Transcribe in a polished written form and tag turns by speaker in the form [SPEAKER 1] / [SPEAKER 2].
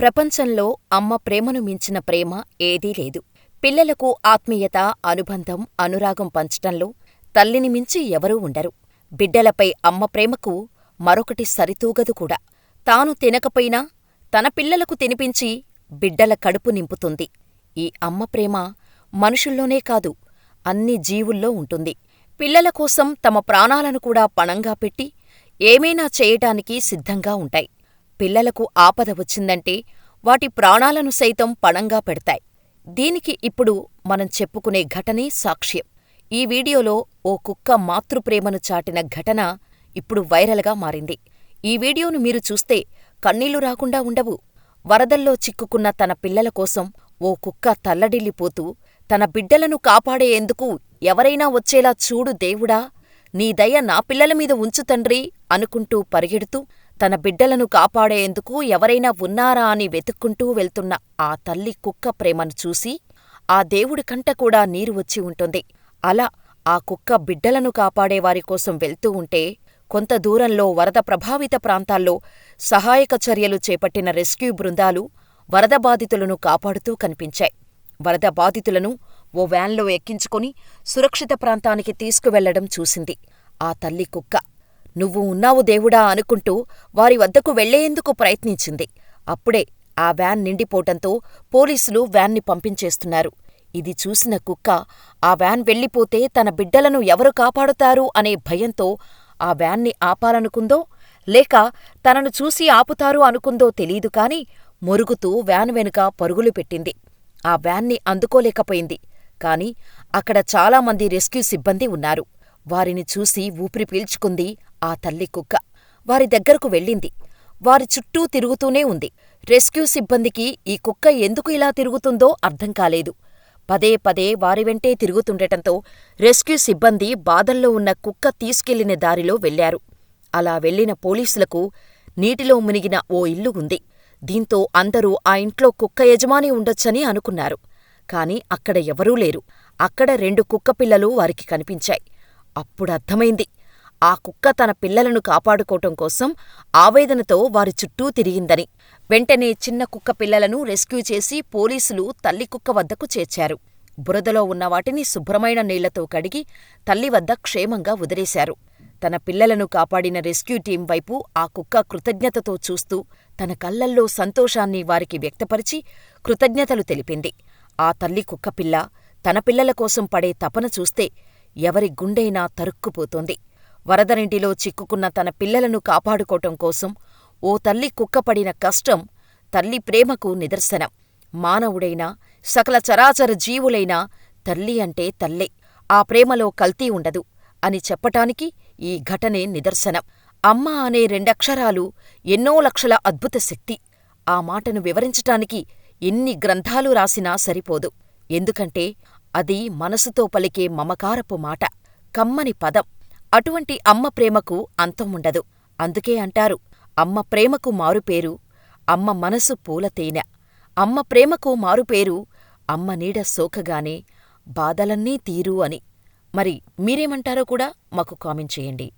[SPEAKER 1] ప్రపంచంలో అమ్మ ప్రేమను మించిన ప్రేమ ఏదీ లేదు. పిల్లలకు ఆత్మీయత, అనుబంధం, అనురాగం పంచటంలో తల్లిని మించి ఎవరూ ఉండరు. బిడ్డలపై అమ్మ ప్రేమకు మరొకటి సరితూగదు కూడా. తాను తినకపోయినా తన పిల్లలకు తినిపించి బిడ్డల కడుపు నింపుతుంది. ఈ అమ్మ ప్రేమ మనుషుల్లోనే కాదు, అన్ని జీవుల్లో ఉంటుంది. పిల్లలకోసం తమ ప్రాణాలను కూడా పణంగా పెట్టి ఏమైనా చేయటానికి సిద్ధంగా ఉంటాయి. పిల్లలకు ఆపద వచ్చిందంటే వాటి ప్రాణాలను సైతం పణంగా పెడతాయి. దీనికి ఇప్పుడు మనం చెప్పుకునే ఘటనే సాక్ష్యం. ఈ వీడియోలో ఓ కుక్క మాతృప్రేమను చాటిన ఘటన ఇప్పుడు వైరల్గా మారింది. ఈ వీడియోను మీరు చూస్తే కన్నీళ్లు రాకుండా ఉండవు. వరదల్లో చిక్కుకున్న తన పిల్లల కోసం ఓ కుక్క తల్లడిల్లిపోతూ తన బిడ్డలను కాపాడేందుకు ఎవరైనా వచ్చేలా చూడు దేవుడా, నీ దయ నా పిల్లలమీద ఉంచు తండ్రీ అనుకుంటూ పరిగెడుతూ తన బిడ్డలను కాపాడేందుకు ఎవరైనా ఉన్నారా అని వెతుక్కుంటూ వెళ్తున్న ఆ తల్లి కుక్క ప్రేమను చూసి ఆ దేవుడి కంట కూడా నీరు వచ్చి ఉంటుంది. అలా ఆ కుక్క బిడ్డలను కాపాడేవారికోసం వెళ్తూ ఉంటే కొంత దూరంలో వరద ప్రభావిత ప్రాంతాల్లో సహాయక చర్యలు చేపట్టిన రెస్క్యూ బృందాలు వరద బాధితులను కాపాడుతూ కనిపించాయి. వరద బాధితులను ఓ వ్యాన్లో ఎక్కించుకొని సురక్షిత ప్రాంతానికి తీసుకువెళ్లడం చూసింది ఆ తల్లి కుక్క. నువ్వు ఉన్నావు దేవుడా అనుకుంటూ వారి వద్దకు వెళ్లేందుకు ప్రయత్నించింది. అప్పుడే ఆ వ్యాన్ నిండిపోవటంతో పోలీసులు వ్యాన్ని పంపించేస్తున్నారు. ఇది చూసిన కుక్క ఆ వ్యాన్ వెళ్ళిపోతే తన బిడ్డలను ఎవరు కాపాడుతారు అనే భయంతో ఆ వ్యాన్ని ఆపాలనుకుందో లేక తనను చూసి ఆపుతారు అనుకుందో తెలీదు కాని మొరుగుతూ వ్యాన్ వెనుక పరుగులు పెట్టింది. ఆ వ్యాన్ని అందుకోలేకపోయింది. కాని అక్కడ చాలామంది రెస్క్యూ సిబ్బంది ఉన్నారు. వారిని చూసి ఊపిరి పీల్చుకుంది ఆ తల్లి కుక్క. వారి దగ్గరకు వెళ్ళింది. వారి చుట్టూ తిరుగుతూనే ఉంది. రెస్క్యూ సిబ్బందికి ఈ కుక్క ఎందుకు ఇలా తిరుగుతుందో అర్థం కాలేదు. పదే పదే వారి వెంటే తిరుగుతుండటంతో రెస్క్యూ సిబ్బంది బాధల్లో ఉన్న కుక్క తీసుకెళ్లిన దారిలో వెళ్లారు. అలా వెళ్లిన పోలీసులకు నీటిలో మునిగిన ఓ ఇల్లు ఉంది. దీంతో అందరూ ఆ ఇంట్లో కుక్క యజమాని ఉండొచ్చని అనుకున్నారు. కాని అక్కడ ఎవరూ లేరు. అక్కడ 2 కుక్కపిల్లలు వారికి కనిపించాయి. అప్పుడర్థమైంది, ఆ కుక్క తన పిల్లలను కాపాడుకోవటం కోసం ఆవేదనతో వారి చుట్టూ తిరిగిందని. వెంటనే చిన్న కుక్క పిల్లలను రెస్క్యూ చేసి పోలీసులు తల్లి కుక్క వద్దకు చేర్చారు. బురదలో ఉన్న వాటిని శుభ్రమైన నీళ్లతో కడిగి తల్లి వద్ద క్షేమంగా వదిలేశారు. తన పిల్లలను కాపాడిన రెస్క్యూ టీం వైపు ఆ కుక్క కృతజ్ఞతతో చూస్తూ తన కళ్లల్లో సంతోషాన్ని వారికి వ్యక్తపరిచి కృతజ్ఞతలు తెలిపింది. ఆ తల్లి కుక్కపిల్ల తన పిల్లల కోసం పడే తపన చూస్తే ఎవరి గుండెైనా తరుక్కుపోతోంది. వరదనింటిలో చిక్కుకున్న తన పిల్లలను కాపాడుకోవటం కోసం ఓ తల్లి కుక్క పడిన కష్టం తల్లి ప్రేమకు నిదర్శనం. మానవుడైనా సకల చరాచర జీవులైనా తల్లి అంటే తల్లే, ఆ ప్రేమలో కల్తీ ఉండదు అని చెప్పటానికి ఈ ఘటనే నిదర్శనం. అమ్మ అనే 2 అక్షరాలు ఎన్నో లక్షల అద్భుత శక్తి. ఆ మాటను వివరించటానికి ఎన్ని గ్రంథాలు రాసినా సరిపోదు. ఎందుకంటే అది మనసుతో పలికే మమకారపు మాట, కమ్మని పదం. అటువంటి అమ్మ ప్రేమకు అంతం ఉండదు. అందుకే అంటారు, అమ్మ ప్రేమకు మారుపేరు అమ్మ మనసు పూలతేనె. అమ్మ ప్రేమకు మారుపేరు అమ్మ నీడ సోకగానే బాధలన్నీ తీరు అని. మరి మీరేమంటారో కూడా మాకు కామెంట్ చేయండి.